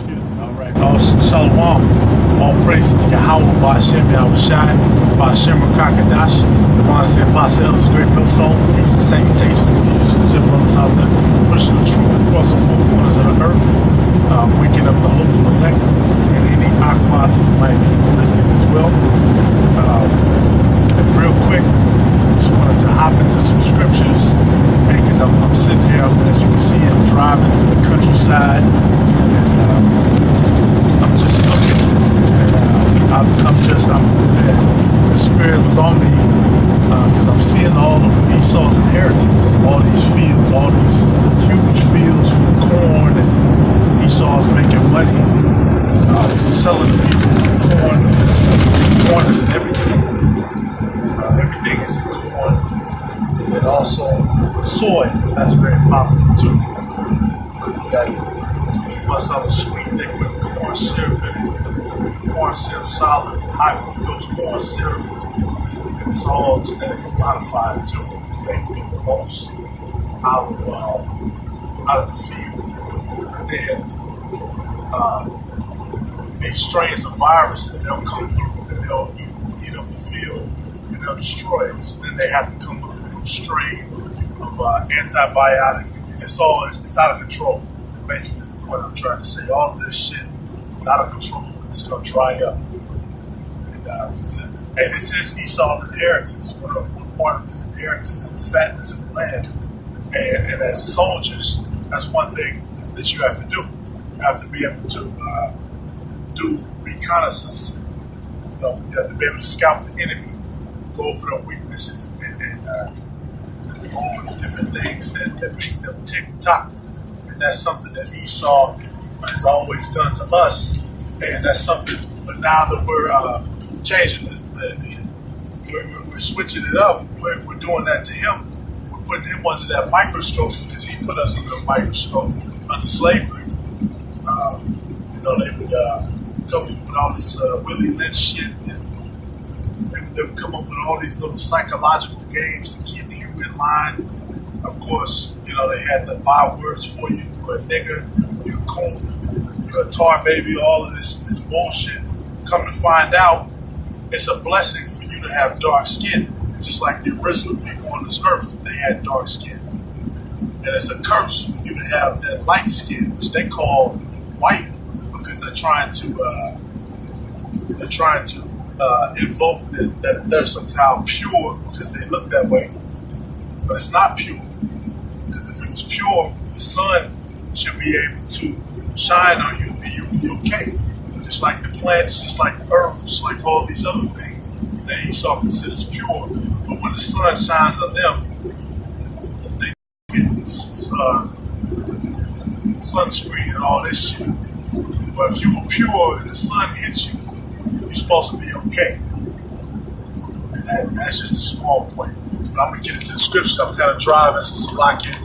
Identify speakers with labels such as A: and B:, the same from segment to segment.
A: All right. Shalom. All praises to Yahweh, Ba'ashem Yahushai, Ba'ashem Rakakadash. The one said, Ba'ashem great millstone. Peace and salutations to the brothers out there, pushing the truth across the four corners of the earth, waking up the hopeful elect, and any Akbar who might be listening as well. And real quick, just wanted to hop into some scriptures, because I'm sitting here, as you can see, I'm driving through the countryside, and I'm just looking, and the spirit was on me, because I'm seeing all of Esau's inheritance, all these fields, all these huge fields for corn, and Esau's making money from selling the people corn is in everything. Everything is in corn, and also soy. That's very popular too. You must have a sweet liquid corn syrup in it. Corn syrup solid, high fructose corn syrup, and it's all genetically modified too. They get the most out of the field. And then these strains of viruses, they'll come through and they'll eat up the field. They'll destroy it. So then they have to come up with a strain of antibiotic. It's out of control. Basically, is the point I'm trying to say. All of this shit is out of control. It's going to dry up. And this is Esau's inheritance. One part of his inheritance is the fatness of the land. And as soldiers, that's one thing that you have to do. You have to be able to do reconnaissance. You have to be able to scout the enemy, go over their weaknesses, and all the different things that make them tick-tock. And that's something that Esau has always done to us. And that's something, but now that we're changing we're switching it up, we're doing that to him. We're putting him under that microscope because he put us under a microscope under slavery. They would come up with all this Willie Lynch shit, and they would come up with all these little psychological games to keep you in line. Of course, they had the bywords for you. You're a nigger, you're a coon, you're a tar baby, all of this bullshit. Come to find out, it's a blessing for you to have dark skin. Just like the original people on this earth, they had dark skin. And it's a curse for you to have that light skin, which they call white, because they're trying to invoke that they're somehow pure because they look that way. But it's not pure. Because if it was pure, the sun should be able to shine on you and you'll be okay. Just like the plants, just like the earth, just like all these other things that Esau considers pure. But when the sun shines on them, they get sunscreen and all this shit. But if you were pure and the sun hits you, you're supposed to be okay. And that's just a small point. But I'm gonna get into the scriptures. I'm kind of driving, so Salakia.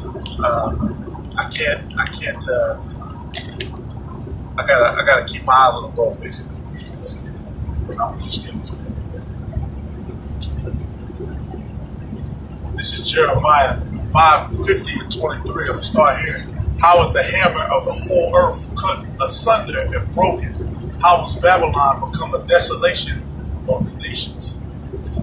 A: I gotta keep my eyes on the ball, basically. I'm just getting to it. This is Jeremiah 5:50 and 23. I'm gonna start here. How was the hammer of the whole earth cut asunder and broken? How was Babylon become a desolation of the nations?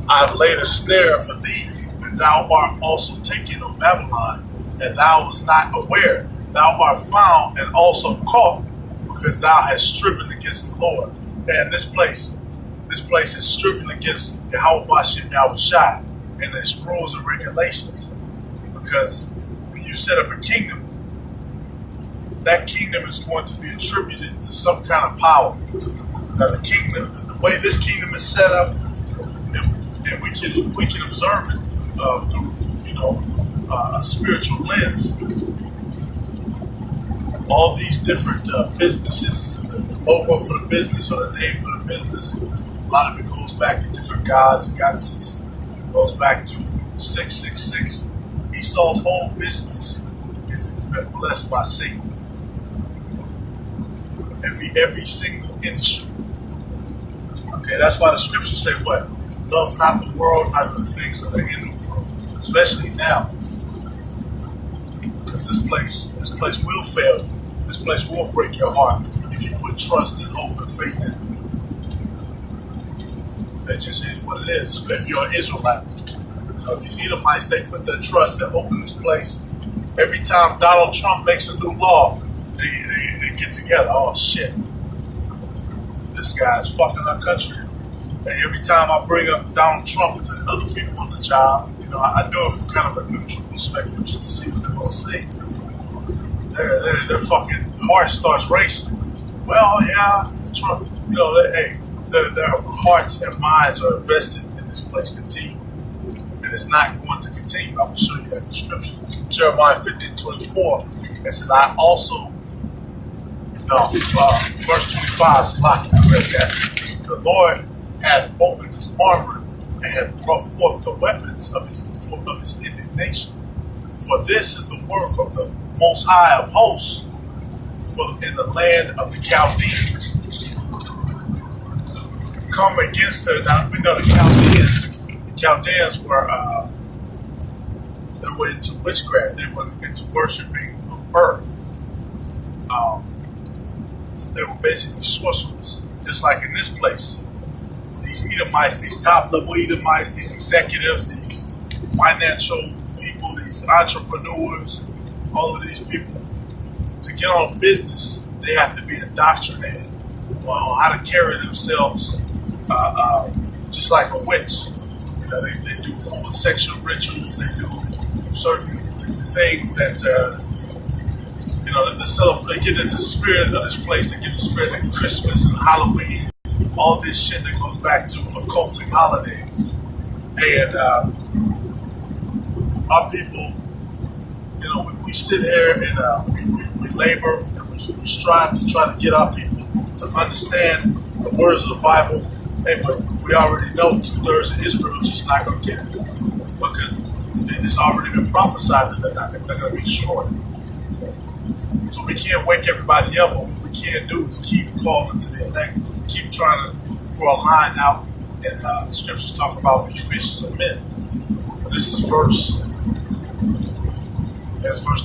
A: I have laid a snare for thee, and thou art also taken, O Babylon, and thou wast not aware. Thou art found and also caught, because thou hast striven against the Lord. And this place is striven against Yahweh Ba'ashem Yahushai and its rules and regulations. Because when you set up a kingdom, that kingdom is going to be attributed to some kind of power. Now the way this kingdom is set up, and we can observe it through a spiritual lens. All these different businesses, the logo for the business or the name for the business, a lot of it goes back to different gods and goddesses. It goes back to 666. Esau's whole business has been blessed by Satan. Every single industry. Okay, that's why the scriptures say what? Love not the world, neither the things that are in the world. Especially now. Because this place will fail you. This place will break your heart if you trust and hope and faith in it. That just is what it is. If you're an Israelite, these Edomites, they put their trust and hope in this place. Every time Donald Trump makes a new law, they get together. Oh shit, this guy's fucking our country. And every time I bring up Donald Trump to other people on the job, I do it from kind of a neutral perspective just to see what they're gonna say. Their fucking heart starts racing. Well, yeah, Trump. Their hearts and minds are invested in this place continually. And it's not going to continue. I will show you that in the scripture. Jeremiah 15:24. It says, I also, verse 25, Salaki, I read that. The Lord hath opened his armor and hath brought forth the weapons of his indignation. For this is the work of the Most High of hosts in the land of the Chaldeans. Come against her. Now, we know the Chaldeans. The Chaldeans they were into witchcraft. They were into worshiping of earth. They were basically sorcerers, just like in this place. These Edomites, these top-level Edomites, these executives, these financial people, these entrepreneurs, all of these people, to get on business, they have to be indoctrinated on how to carry themselves, just like a witch. They do homosexual rituals. They do certain things that, they get into the spirit of this place. They get the spirit of Christmas and Halloween. All this shit that goes back to occultic holidays. And our people, we sit here and we labor and we strive to try to get our people to understand the words of the Bible. Hey, but we already know 2/3 of Israel just not going to get it because it's already been prophesied that they're going to be destroyed. So we can't wake everybody up. But what we can't do is keep calling to the elect, keep trying to draw a line out, and the scriptures talk about be fishers of men. This is verse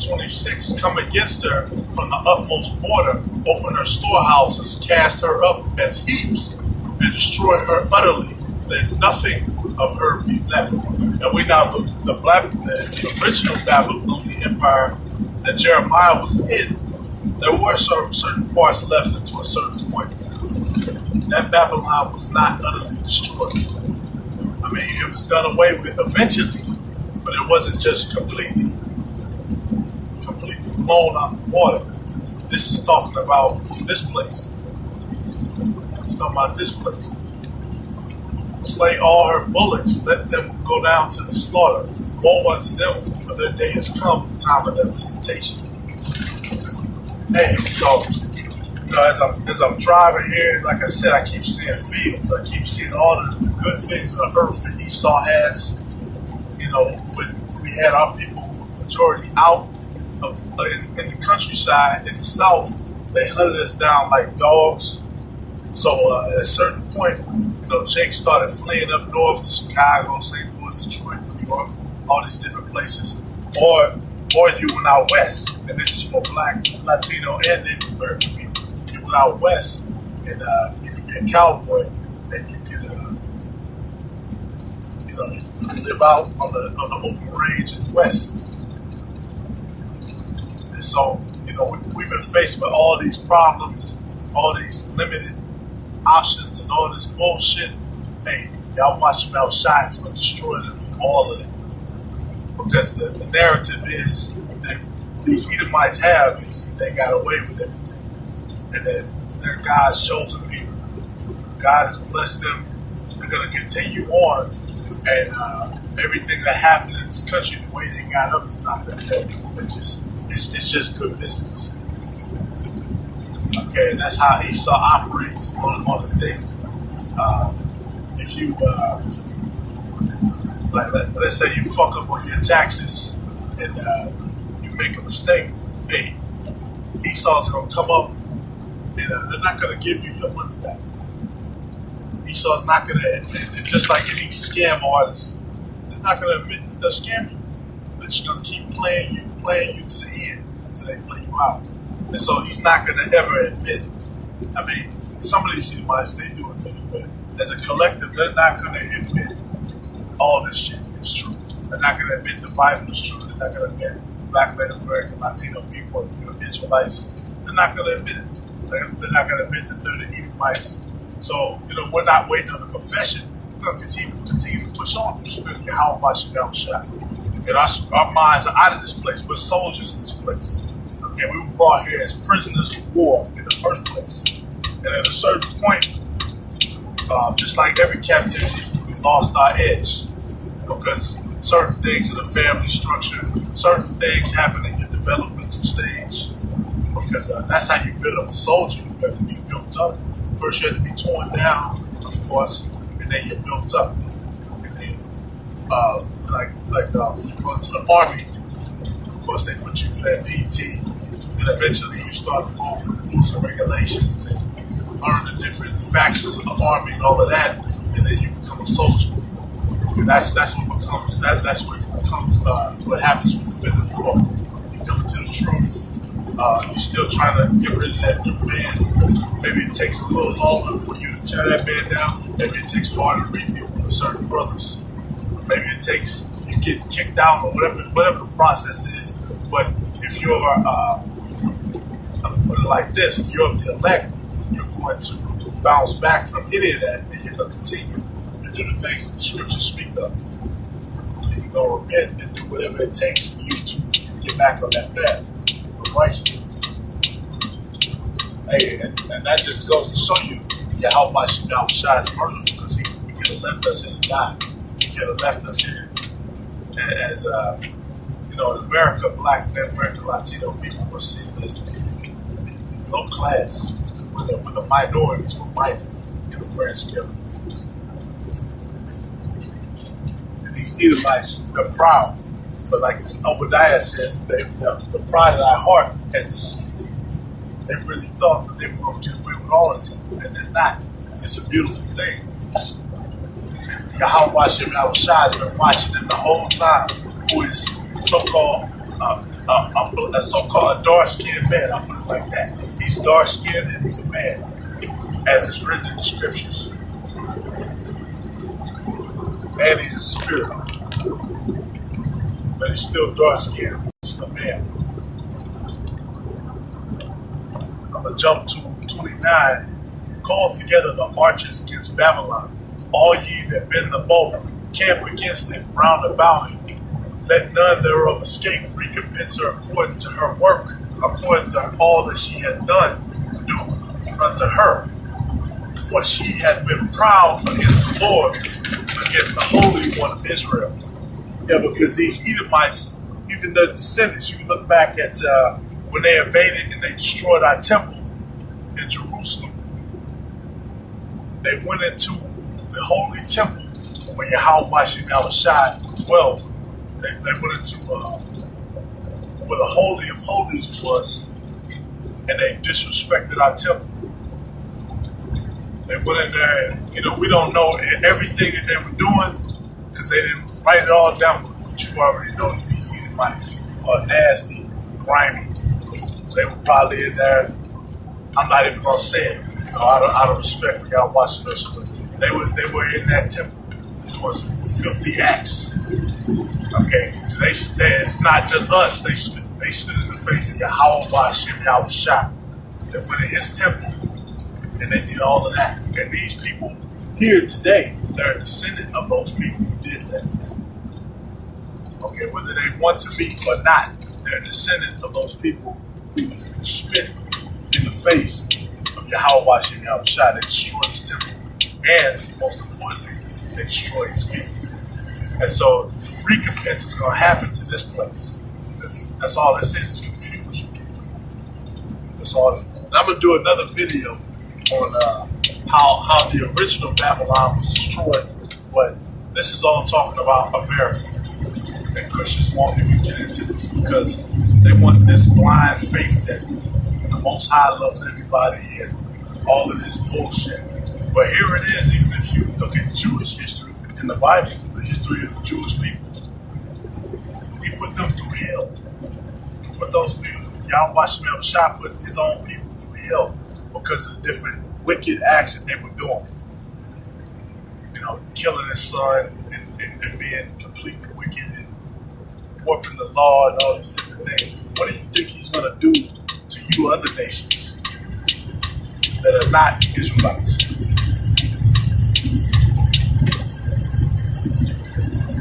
A: 26. Come against her from the utmost border, open her storehouses, cast her up as heaps, and destroy her utterly, that nothing of her be left. And we know the original Babylonian Empire that Jeremiah was in, there were certain parts left until a certain point. That Babylon was not utterly destroyed. I mean, it was done away with eventually, but it wasn't just completely blown out of the water. This is talking about this place. It's talking about this place. Slay all her bullocks, let them go down to the slaughter. Woe unto them, for their day has come, the time of their visitation. Hey, so as I'm driving here, like I said, I keep seeing fields. I keep seeing all the good things on the earth that Esau has. When we had our people majority out in the countryside, in the south, they hunted us down like dogs. So at a certain point, Jake started fleeing up north to Chicago, St. Louis, Detroit, New York, all these different places. Or you went out west, and this is for Black, Latino, and Native American people. You went out west, and you could be a cowboy, and you could, live out on the open range in the west. And so, we've been faced with all these problems, all these limited options, and all this bullshit. Hey, y'all watch them outside, it's going to destroy them from all of it. Because the narrative is that these Edomites they got away with everything. And that they're God's chosen people. God has blessed them. They're going to continue on. And everything that happened in this country, the way they got up is not going to help them. It's just good business. Okay, and that's how Esau operates on his day. If you, let's say you fuck up on your taxes and you make a mistake, hey, Esau's going to come up and they're not going to give you your money back. Esau's not going to, just like any scam artist, they're not going to admit that they're scamming you. They're just going to keep playing you to the end until they play you out. And so he's not going to ever admit I mean, some of these Edomites, they do admit it, but as a collective, they're not going to admit all this shit is true. They're not going to admit the Bible is true. They're not going to admit Black, Native American, Latino people, Israelites. They're not going to admit it. They're not going to admit that they're the Edomites. So, we're not waiting on the confession. We're going to continue to push on through the spirit of Yahweh Shem Shah. And our minds are out of this place. We're soldiers in this place. Okay, we were brought here as prisoners of war in the first place. And at a certain point, just like every captivity, we lost our edge. Because certain things in the family structure, certain things happen in your developmental stage. Because that's how you build up a soldier. You have to be built up. First, you have to be torn down, of course, and then you're built up. And then, when you go into the army, of course, they put you through that PT, and eventually you start to go through the rules and regulations and learn the different factions of the army and all of that, and then you become a soldier. And that's what becomes what happens with the biblical law. You come into the truth. You're still trying to get rid of that new man. Maybe it takes a little longer for you to tear that man down. Maybe it takes harder rebuild with certain brothers. Maybe it takes you get kicked out or whatever the process is. But if you're, put it like this, if you're of the elect, you're going to bounce back from any of that, and you're going to continue to do the things that the scriptures speak of. And you're going to repent and do whatever it takes for you to get back on that path of righteousness. Hey, and that just goes to show you Yahweh Shem Shah is merciful, because he could have left us here to die. He could have left us here as in America, Black, Native American, Latino people were seen as the low class, with the minorities were minor in the grand scale of things. And these Edomites, they're proud, but like Obadiah says, the pride of thy heart has deceived thee. They really thought that they were going to get away with all of this, and they're not. It's a beautiful thing. Yahweh Shem Shah has been watching them the whole time, who is so-called a dark-skinned man. I'll put it like that. He's dark-skinned and he's a man, as is written in the scriptures. And he's a spirit, but he's still dark-skinned. He's still a man. I'm gonna jump to 29. Call together the archers against Babylon, all ye that bend the bow, camp against it round about it. Let none thereof escape. Recompense her according to her work, according to all that she had done, do unto her. For she hath been proud against the Lord, against the Holy One of Israel. Yeah, because these Edomites, even their descendants, you can look back at when they invaded and they destroyed our temple in Jerusalem. They went into the holy temple where Yahweh Shem Shah dwelled. They went into where the Holy of Holies was, and they disrespected our temple. They went in there, and we don't know everything that they were doing because they didn't write it all down. But you already know that these Edomites are nasty, grimy. So they were probably in there. I'm not even gonna say it, out of respect for y'all watching this. They were in that temple doing some filthy acts. Okay, so it's not just us. They spit in the face of Yahweh Shem Shah. They went in his temple and they did all of that. And these people here today, they're a descendant of those people who did that. Okay, whether they want to be or not, they're a descendant of those people who spit in the face of Yahweh Shem Shah. They destroyed his temple. And most importantly, they destroyed his people. And so recompense is going to happen to this place. That's all this is confusion. That's all. And I'm going to do another video on how the original Babylon was destroyed, but this is all talking about America. And Christians won't even get into this because they want this blind faith that the Most High loves everybody and all of this bullshit. But here it is, even if you look at Jewish history in the Bible, the history of the Jewish people, he put them through hell. But those people, Yahweh Shem Shah put his own people through hell because of the different wicked acts that they were doing. You know, killing his son and being completely wicked and warping the law and all these different things. What do you think he's going to do to you other nations that are not Israelites?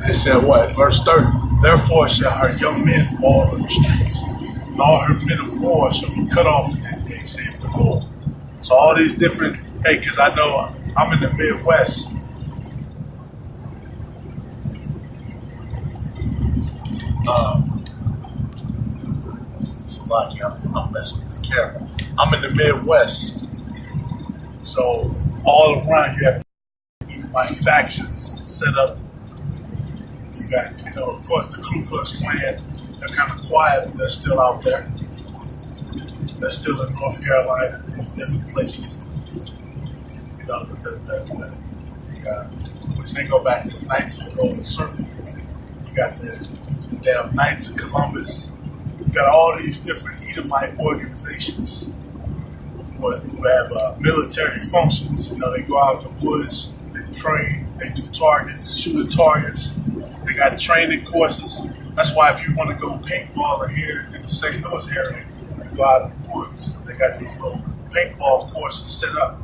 A: They said what? Verse 30. Therefore shall her young men fall in the streets, and all her men of war shall be cut off in that day, saith the Lord. So all these different, hey, because I know I'm in the Midwest. It's a lot here. I'm messing with the camera. I'm in the Midwest. So all around you have my factions set up. You got, you know, of course, the Ku Klux Klan. They're kind of quiet, but they're still out there. They're still in North Carolina, these different places. You know, which they go back to the Knights of the Golden Circle. You got the damn Knights of Columbus. You got all these different Edomite organizations who have military functions. You know, they go out in the woods, they train, they do targets, shooting targets. They got training courses. That's why if you want to go paintballing here in the St. Louis area, you go out in the woods. They got these little paintball courses set up.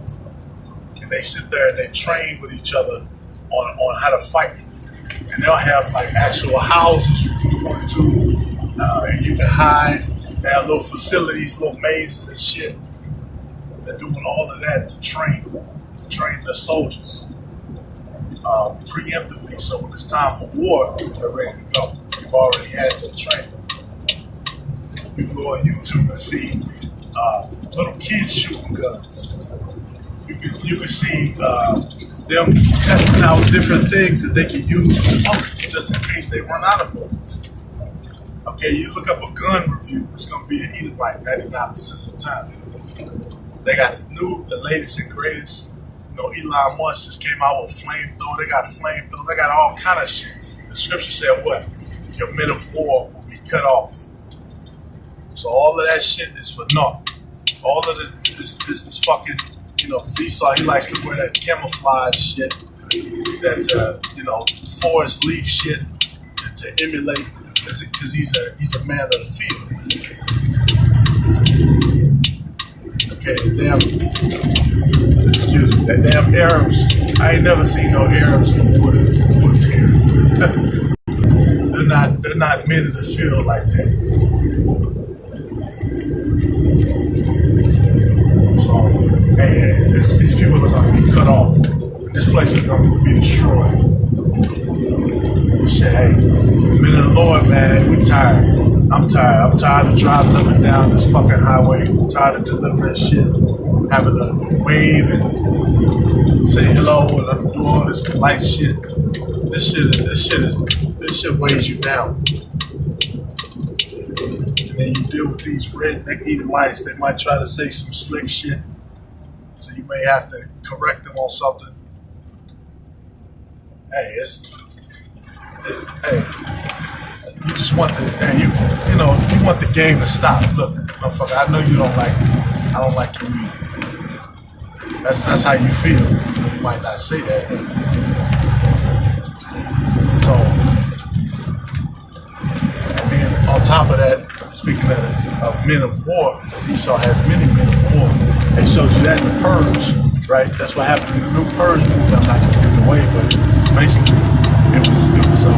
A: And they sit there and they train with each other on how to fight. And they'll have like actual houses you can go into and you can hide. They have little facilities, little mazes and shit. They're doing all of that to train their soldiers preemptively. So when it's time for war, they're ready to go. You've already had the training. You can go on YouTube and see little kids shooting guns. You can see them testing out different things that they can use for bullets just in case they run out of bullets. Okay, you look up a gun review, it's going to be an Edomite 99% of the time. They got the latest and greatest. You know, Elon Musk just came out with flamethrower. They got flamethrower. They got all kind of shit. The scripture said what? Your men of war will be cut off. So all of that shit is for naught. All of this is fucking, you know, because Esau, he likes to wear that camouflage shit, that, you know, forest leaf shit to emulate, because he's a man of the field. Okay, that damn Arabs, I ain't never seen no Arabs in the woods here. They're not men of the field like that. So, hey, these people are going to be cut off. This place is going to be destroyed. Shit, hey, men of the Lord, man, we tired. I'm tired. I'm tired of driving up and down this fucking highway. I'm tired of delivering shit, having to wave and say hello and do all this polite shit. This shit weighs you down. And then you deal with these redneck Edomites. They might try to say some slick shit, so you may have to correct them on something. Hey, you just want you want the game to stop. Look, motherfucker, I know you don't like me. I don't like you either. That's how you feel. You might not say that. So, and then on top of that, speaking of men of war, because Esau has many men of war. They showed you that in the Purge, right? That's what happened in the new Purge movie. I'm not going to give it away, but basically, it was the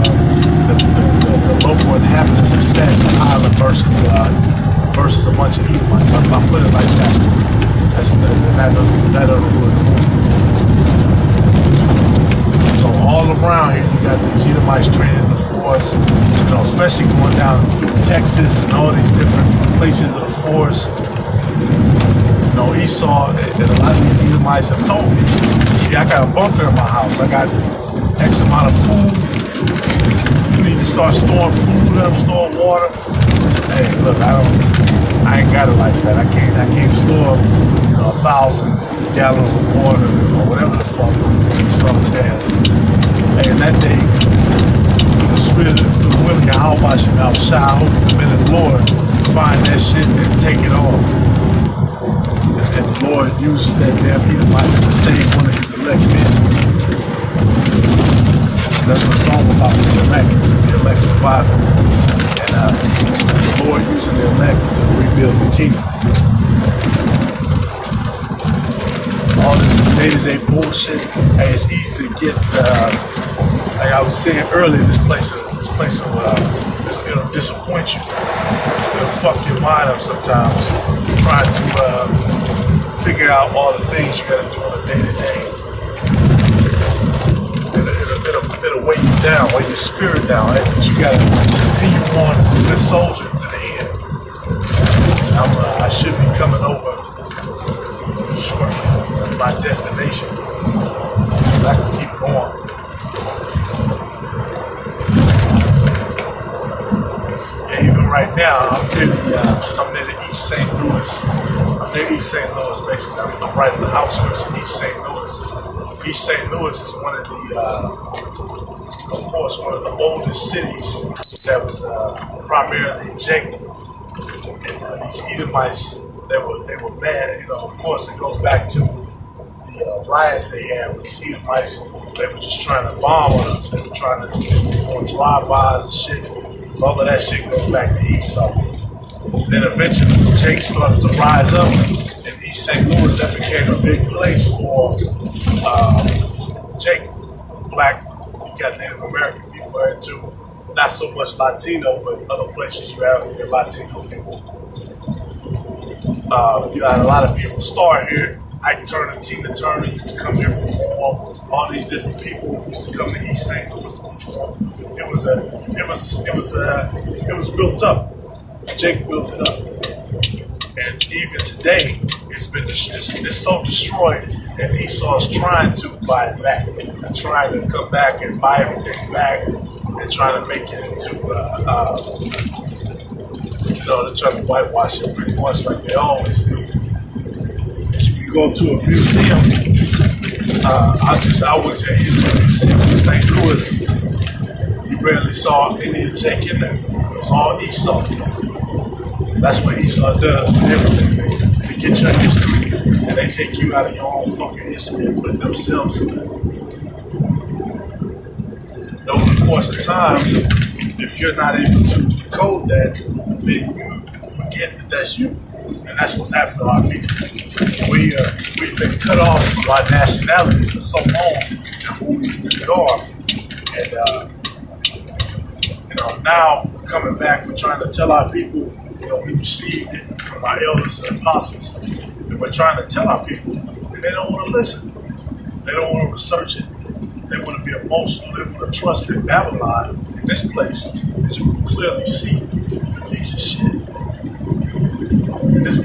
A: local inhabitants of Staten Island versus a bunch of Edomites. I'll put it like that. That other word. So all around here, you got these Edomites training in the forest. You know, especially going down through Texas and all these different places of the forest. You know, Esau and a lot of these Edomites have told me, yeah, I got a bunker in my house. I got X amount of food. You need to start storing food up, storing water. Hey, look, I ain't got it like that. I can't store 1,000 gallons of water or whatever the fuck Esau has. Hey, in that day, the spirit of the willing Yahweh should outshine. I hope the men of the Lord find that shit and take it off. And the Lord uses that damn Edomite to save one of his elect men. That's what it's all about, the elect surviving. And the Lord using the elect to rebuild the kingdom. All this day-to-day bullshit, hey, it's easy to get, like I was saying earlier, this place it'll disappoint you. It'll fuck your mind up sometimes. Trying to figure out all the things you gotta do on a day-to-day. It'll weigh you down, weigh your spirit down. Right? But you gotta continue on as a good soldier to the end. I should be coming over shortly to my destination. I can keep going. Yeah, even right now, I'm near the East St. Louis. I'm near East St. Louis, basically. I'm right in the outskirts of East St. Louis. East St. Louis is one of the oldest cities that was primarily Jacob. And these Edomites, they were bad. You know, of course, it goes back to the riots they had with these Edomites. They were just trying to bomb on us. They were trying to go on drive-bys and shit. So all of that shit goes back to Esau. Then eventually, Jake started to rise up. In East St. Louis, that became a big place for Jake, black. You got Native American people there too. Not so much Latino, but other places you have the Latino people. You had a lot of people start here. Ike Turner, Tina Turner used to come here and perform. All these different people used to come to East St. Louis to perform. It was built up. Jake built it up, and even today, it's so destroyed. And Esau's trying to buy it back, and trying to come back and buy everything back, and trying to make it into, they're trying to whitewash it pretty much like they always do. If you go to a museum, I went to a history museum in St. Louis. You barely saw any of Jake in there. It was all Esau. That's what Esau does with everything. They get your history and they take you out of your own fucking history and put themselves in it. Over the course of time, if you're not able to decode that, then you forget that that's you. And that's what's happened to our people. We've been cut off from our nationality for so long and who we really are. And now coming back, we're trying to tell our people, we received it from our elders and apostles. And we're trying to tell our people, and they don't want to listen. They don't want to research it. They want to be emotional. They want to trust in Babylon. In this place, as you can clearly see, is a piece of shit. And this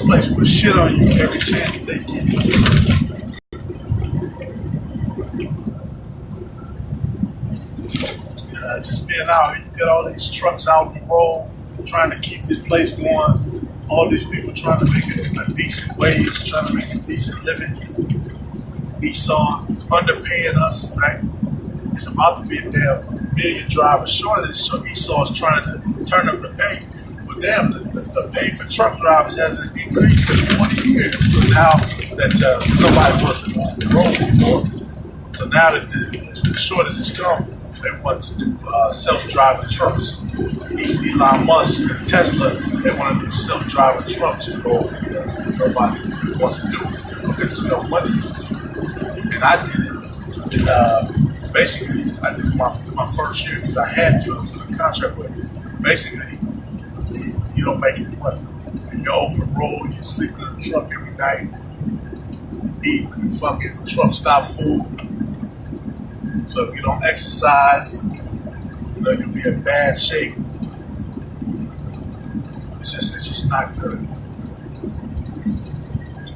A: place will shit on you every chance that they give you. Just being out here, you get all these trucks out on the road, trying to keep this place going. All these people trying to make a decent wage, trying to make a decent living. Esau underpaying us, right? It's about to be a damn million driver shortage, so Esau's trying to turn up the pay. But damn, the pay for truck drivers hasn't increased in 40 years. But now that nobody wants to move the road anymore, so now that the shortage has come, they want to do self-driving trucks. Elon Musk and Tesla, they want to do self-driving trucks to go because nobody wants to do it because there's no money. And I did it. And basically, I did my first year because I had to. I was in a contract with it. Basically, you don't make any money. You're over the road, you're sleeping in the truck every night, eating fucking truck stop food. So if you don't exercise, you'll be in bad shape. It's just not good.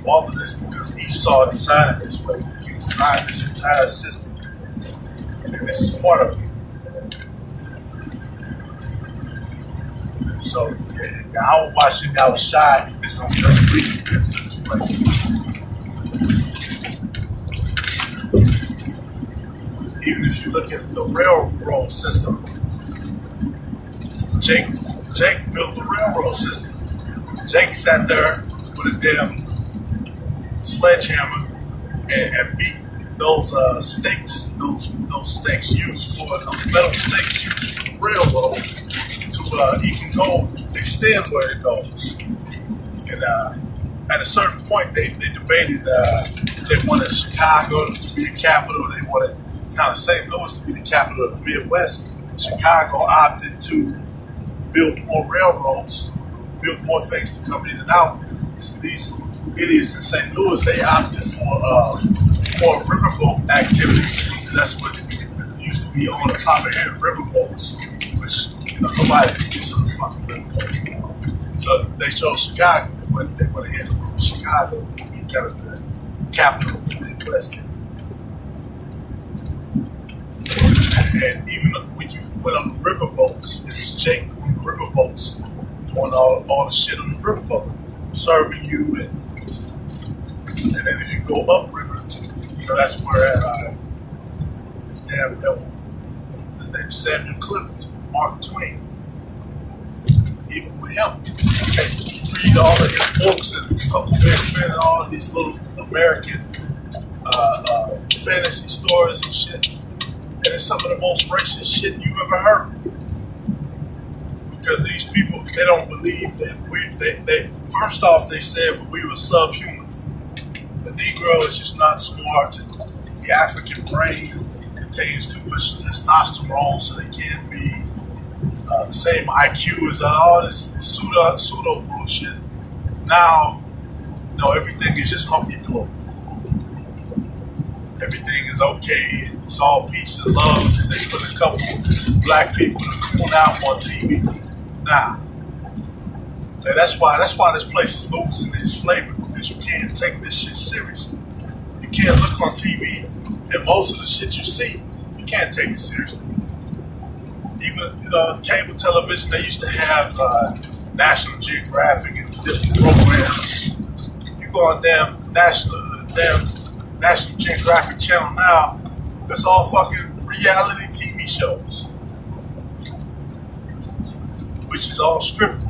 A: All of this because Esau designed it this way. He designed this entire system. And this is part of it. So, how watching outside is going to be really against this place. Even if you look at the railroad system, Jake built the railroad system. Jake sat there with a damn sledgehammer and beat those those stakes used for those metal stakes used for the railroad to even go extend where it goes. And at a certain point, they debated they wanted Chicago to be the capital. They wanted kind of St. Louis to be the capital of the Midwest. Chicago opted to build more railroads, build more things to come in and out. So these idiots in St. Louis, they opted for more riverboat activities. That's what used to be on the Copperhead riverboats, which nobody gets on the fucking riverboat. So they chose Chicago when they went ahead and Chicago to be kind of the capital of the Midwest. And even when you went on the riverboats, it was Jake on the riverboats doing all the shit on the riverboat, serving you, and then if you go upriver, that's where this damn devil, his name's Samuel Clemens, Mark Twain. Even with him, read all of his books and Huckleberry Finn and all of these little American fantasy stories and shit. And it's some of the most racist shit you've ever heard. Because these people, they don't believe that they first off, they said we were subhuman. The Negro is just not smart. The African brain contains too much testosterone, so they can't be the same IQ as all this pseudo bullshit. Now, everything is just hunky-dory. Everything is okay. It's all peace and love because they put a couple black people to coon out on TV. Nah. And that's why this place is losing its flavor, because you can't take this shit seriously. You can't look on TV and most of the shit you see, you can't take it seriously. Even cable television, they used to have National Geographic and these different programs. You go on damn National Geographic channel now, it's all fucking reality TV shows, which is all scripted.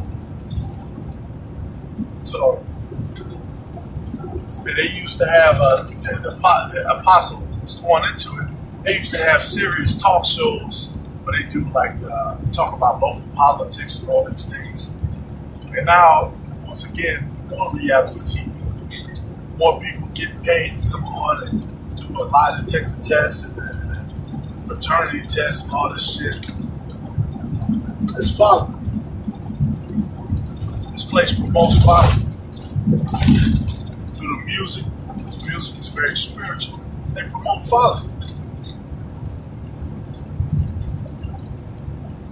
A: So, they used to have the Apostle was going into it. They used to have serious talk shows where they do talk about local politics and all these things. And now, once again, more reality TV. More people get paid to come on and do a lie detector test and maternity test and all this shit. It's folly. This place promotes folly. Through the music is very spiritual. They promote folly.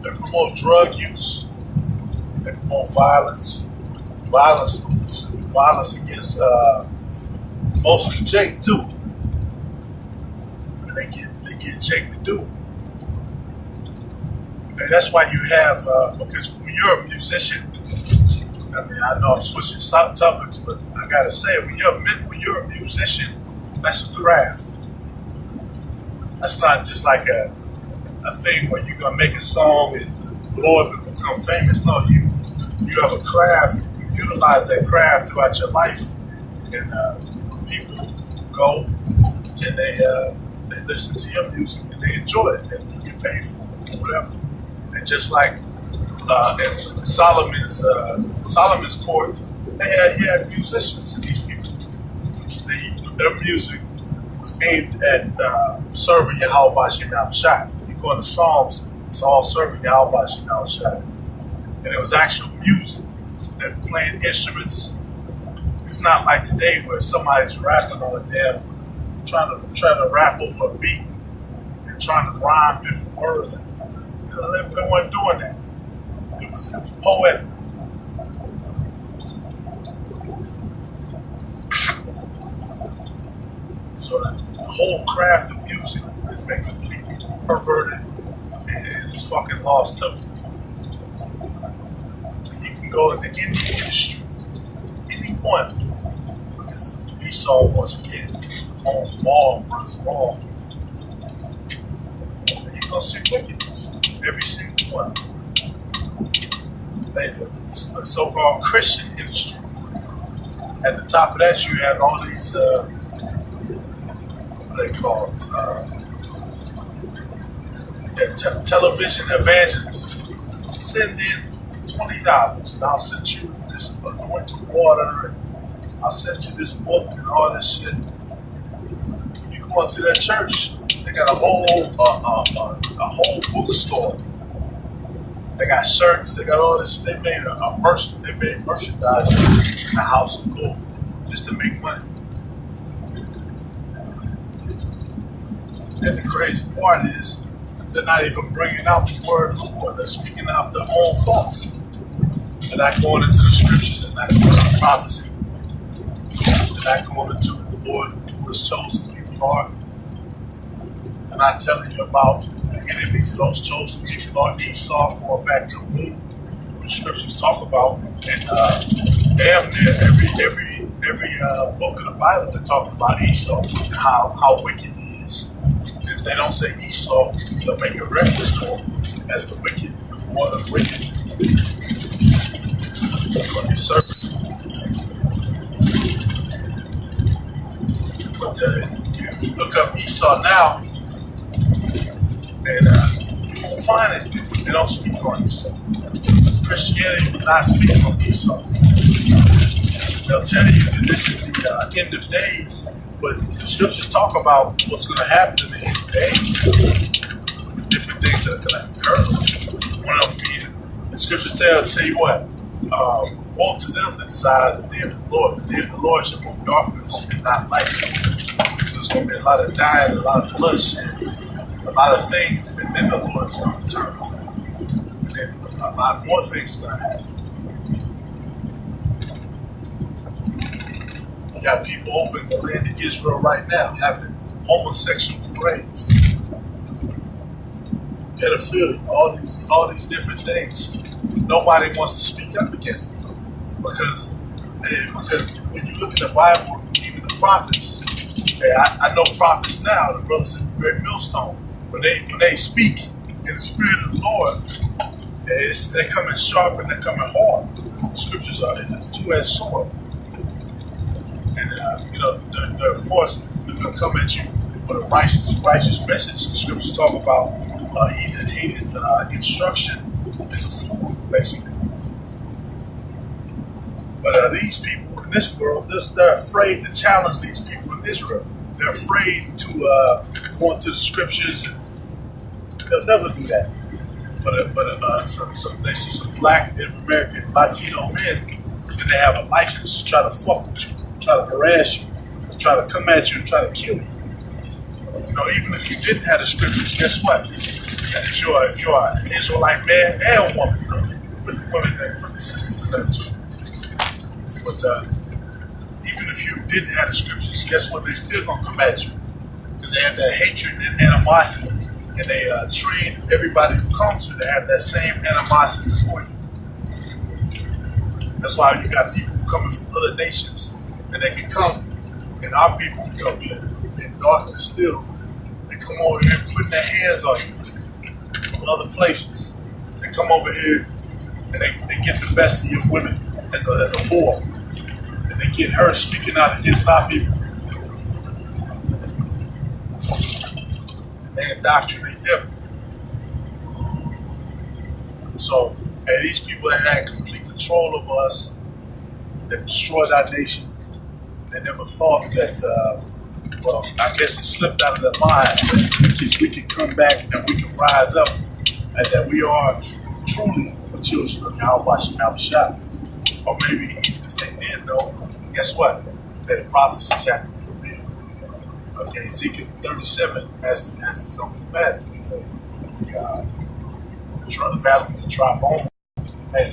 A: They promote drug use. They promote violence against mostly Jake too. And they get Jake to do it. And that's why you have because when you're a musician, I know I'm switching topics, but I gotta say, when you're a musician, that's a craft. That's not just like a thing where you're gonna make a song and blow up and become famous. No, you have a craft. You utilize that craft throughout your life, and people go and they listen to your music and they enjoy it and you get paid for it, whatever. And just like in Solomon's court, he had musicians, and these people, their music was aimed at serving Yahweh Bashim Shai. You go into Psalms, it's all serving Yahweh Bashim Shai. And it was actual music. They're playing instruments. It's not like today where somebody's rapping on a damn, trying to rap over a beat and trying to rhyme different words. And, they weren't doing that. It was poetic. So the whole craft of music has been completely perverted and it's fucking lost too. You can go into any industry, anyone, because Esau, once again, owns them all, runs them all. And you're going to see wickedness. Every single one. The so-called Christian industry. At the top of that, you have all these, what they call it, television evangelists. Send in $20 and I'll send you this anointed water and I'll send you this book and all this shit. You go into that church, they got a whole bookstore. They got shirts, they got all this. They made merchandise in the house of the Lord just to make money. And the crazy part is, they're not even bringing out the word of the Lord. They're speaking out their own thoughts. They're not going into the scriptures and not going into prophecy. They're not going into the Lord who has chosen people are. They're not telling you about the enemies of those chosen people are Esau going back to who the scriptures talk about. And damn near every book of the Bible they're talking about Esau and how wicked he is. If they don't say Esau, they'll make a reference to him as the wicked, one of the wicked. Servant. But you look up Esau now, and you won't find it. They don't speak on Esau. Christianity will not speak on Esau. They'll tell you that this is the end of days. But the scriptures talk about what's going to happen in the end of days. Different things that are going to occur. One of them being, the scriptures say what? Woe to them that desire the day of the Lord. The day of the Lord shall bring darkness and not light. So there's going to be a lot of dying, a lot of bloodshed, a lot of things, and then the Lord is going to return. And then a lot more things are going to happen. You got people over in the land of Israel right now having homosexual parades, pedophilia, all these different things. Nobody wants to speak up against it because when you look at the Bible, even the prophets, I know prophets now, the brothers in Great Millstone, when they speak in the Spirit of the Lord, they're coming sharp and they're coming hard. The scriptures are it's two-edged sword. And they're of course they're going to come at you with a righteous message. The scriptures talk about he that hated instruction is a fool, basically. But these people in this world, they're afraid to challenge these people in Israel. They're afraid to go into the scriptures, and they'll never do that. But they see some black American Latino men, and they have a license to try to fuck with you, try to harass you, try to come at you, and try to kill you. Even if you didn't have the scriptures, guess what? And if you're an Israelite man and woman, put the sisters in there too. But even if you didn't have the scriptures, guess what? They're still gonna come at you because they have that hatred and animosity, and they train everybody who comes here to have that same animosity for you. That's why you got people coming from other nations, and they can come, and our people come in darkness still. They come over here putting their hands on you from other places. They come over here and they get the best of your women as a whore. And they get her speaking out against our people. And they indoctrinate them. So, these people that had complete control of us, that destroyed our nation, they never thought that, I guess it slipped out of their mind that we can come back and we can rise up and that we are truly the children of Yahweh Shah. Or maybe even if they did know, guess what? That the prophecies have to be revealed. Okay, Ezekiel 37 has to come to pass. The valley of the dry bones. And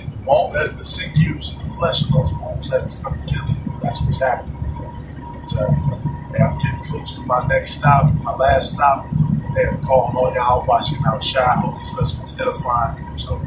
A: the sinews and the flesh of those bones has to come together. That's what's happening. But, I'm getting close to my next stop, my last stop. And calling all y'all watching out shy. I hope this lesson was edifying. So,